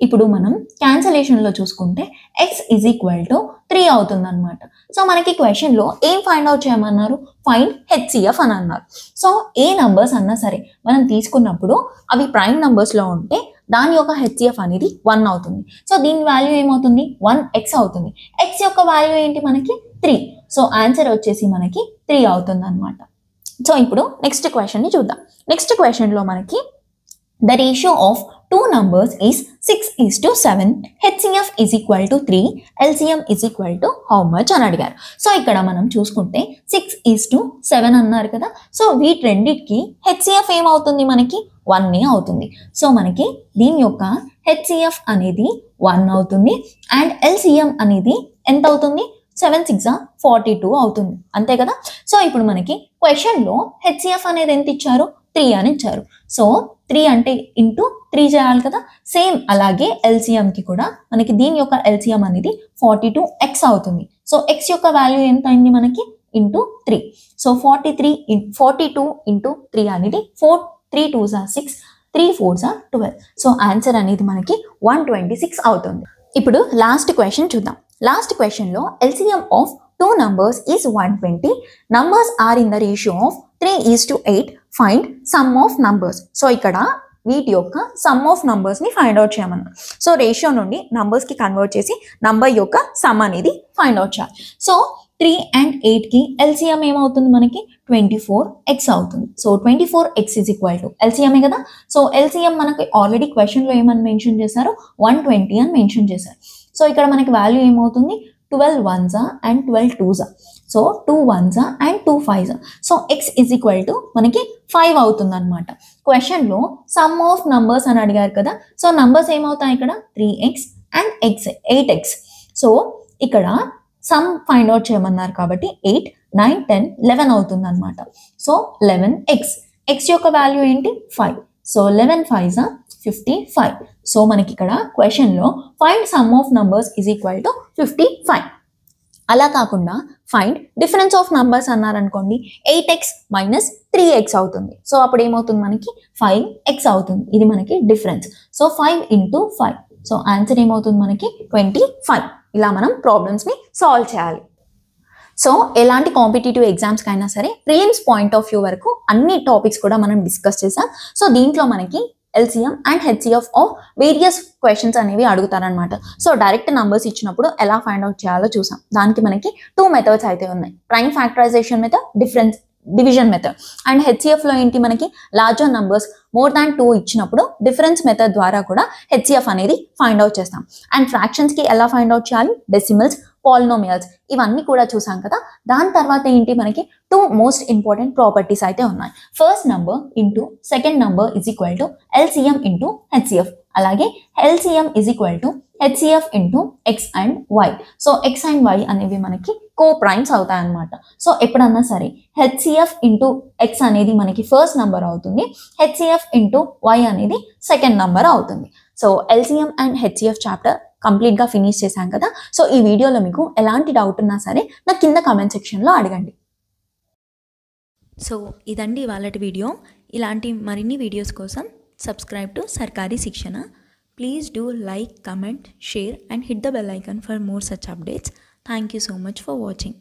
ఇప్పుడు మనం క్యాన్సలేషన్లో చూసుకుంటే x ఈజ్ ఈక్వల్ టు 3 అవుతుంది అనమాట. సో మనకి క్వశ్చన్లో ఏం ఫైండ్ అవుట్ చేయమన్నారు, ఫైండ్ HCF అని అన్నారు. సో ఏ నంబర్స్ అన్నా సరే మనం తీసుకున్నప్పుడు అవి ప్రైమ్ నంబర్స్లో ఉంటే దాని యొక్క HCF అనేది 1 అవుతుంది. సో దీని వాల్యూ ఏమవుతుంది, 1x అవుతుంది. x యొక్క వాల్యూ ఏంటి మనకి 3. సో ఆన్సర్ వచ్చేసి మనకి 3 అవుతుంది అనమాట. సో ఇప్పుడు నెక్స్ట్ క్వశ్చన్ని చూద్దాం. నెక్స్ట్ క్వశ్చన్లో మనకి the ratio of 2 numbers is 6:7. HCF is equal to 3. LCM is equal to how much అని అడిగారు. సో ఇక్కడ మనం చూసుకుంటే 6:7 అన్నారు కదా. సో వీటి రెండింటికి HCF ఏమవుతుంది మనకి 1 అవుతుంది. సో మనకి దీని యొక్క HCF అనేది 1 అవుతుంది అండ్ LCM అనేది ఎంత అవుతుంది, 7 6 42 అవుతుంది. అంతే కదా. సో ఇప్పుడు మనకి క్వశ్చన్లో HCF అనేది ఎంత ఇచ్చారు, 3 అని ఇచ్చారు. సో 3 అంటే ఇంటూ 3 చేయాలి కదా. సేమ్ అలాగే LCMకి కూడా మనకి దీని యొక్క LCM అనేది 42x అవుతుంది. సో x యొక్క వాల్యూ ఎంత అయింది మనకి, ఇంటూ 3. సో 42 ఇంటూ 3 అనేది 4 3 2s are 6, 3 4s are 12. So answer అనేది మనకి 126 అవుతుంది. ఇప్పుడు లాస్ట్ క్వశ్చన్ చూద్దాం. లాస్ట్ క్వశ్చన్లో LCM of 2 numbers is 120. Numbers are in the ratio of 3:8. Find sum of numbers. So ఇక్కడ వీటి యొక్క సమ్ ఆఫ్ నంబర్స్ని ఫైండ్ అవుట్ చేయమన్నారు. సో రేషియో నుండి నంబర్స్కి కన్వర్ట్ చేసి నంబర్ యొక్క సమ్ అనేది ఫైండ్ అవుట్ చేయాలి. సో 3 and 8కి LCM ఏమవుతుంది మనకి 24x అవుతుంది. So 24x is equal to LCMే కదా. సో LCM మనకి ఆల్రెడీ క్వశ్చన్లో ఏమని మెన్షన్ చేశారు, 120 అని మెన్షన్ చేశారు. సో ఇక్కడ మనకి వాల్యూ ఏమవుతుంది, 12 1s and 12 2s. So 2 1s and 2 5s. So x is equal to మనకి 5 అవుతుంది అనమాట. క్వశ్చన్లో సమ్ ఆఫ్ నంబర్స్ అని అడిగారు కదా. సో నంబర్స్ ఏమవుతాయి ఇక్కడ 3x and x 8x. So ఇక్కడ సమ్ ఫైండ్ అవుట్ చేయమన్నారు కాబట్టి 8 9 10 11 అవుతుంది అనమాట. So 11x. x యొక్క వాల్యూ ఏంటి 5. So 11 5s 55. సో మనకి ఇక్కడ క్వశ్చన్లో find some of numbers is equal to 55. అలా కాకుండా ఫైండ్ డిఫరెన్స్ ఆఫ్ నంబర్స్ అన్నారనుకోండి 8x మైనస్ 3x అవుతుంది. సో అప్పుడు ఏమవుతుంది మనకి 5x అవుతుంది. ఇది మనకి difference. So 5 into 5. So answer ఏమవుతుంది మనకి 25. ఇలా మనం ప్రాబ్లమ్స్ని సాల్వ్ చేయాలి. సో ఎలాంటి కాంపిటేటివ్ ఎగ్జామ్స్కి అయినా సరే ప్రిలిమ్స్ పాయింట్ ఆఫ్ వ్యూ వరకు అన్ని టాపిక్స్ కూడా మనం డిస్కస్ చేసాం. సో దీంట్లో మనకి LCM and HCF of various questions అనేవి అడుగుతారనమాట. సో డైరెక్ట్ నంబర్స్ ఇచ్చినప్పుడు ఎలా ఫైండ్ అవుట్ చేయాలో చూసాం. దానికి మనకి 2 మెథడ్స్ అయితే ఉన్నాయి, prime factorization method, difference division method. And HCFలో ఏంటి మనకి లార్జర్ నంబర్స్ మోర్ దాన్ 2 ఇచ్చినప్పుడు డిఫరెన్స్ మెథడ్ ద్వారా కూడా HCF అనేది ఫైండ్ అవుట్ చేస్తాం. అండ్ ఫ్రాక్షన్స్కి ఎలా ఫైండ్ అవుట్ చేయాలి, డెసిమల్స్, పాలినోమియల్స్, ఇవన్నీ కూడా చూసాం కదా. దాని తర్వాత ఏంటి మనకి 2 మోస్ట్ ఇంపార్టెంట్ ప్రాపర్టీస్ అయితే ఉన్నాయి. First number into second number is equal to LCM into HCF. అలాగే LCM is equal to HCF into x and y. So x and y అనేవి మనకి కో ప్రైమ్స్ అవుతాయి అన్నమాట. సో ఎప్పుడన్నా సరే HCF ఇంటూ x అనేది మనకి ఫస్ట్ నంబర్ అవుతుంది, HCF ఇంటూ y అనేది సెకండ్ నంబర్ అవుతుంది. So LCM and HCF chapter కంప్లీట్గా ఫినిష్ చేశాం కదా. సో ఈ వీడియోలో మీకు ఎలాంటి డౌట్ ఉన్నా సరే నా కింద కామెంట్ సెక్షన్లో అడగండి. సో ఇదండి ఇవాళ వీడియో. ఇలాంటి మరిన్ని వీడియోస్ కోసం subscribe to Sarkari Sikshana. Please do like, comment, share and hit the bell icon for more such updates. Thank you so much for watching.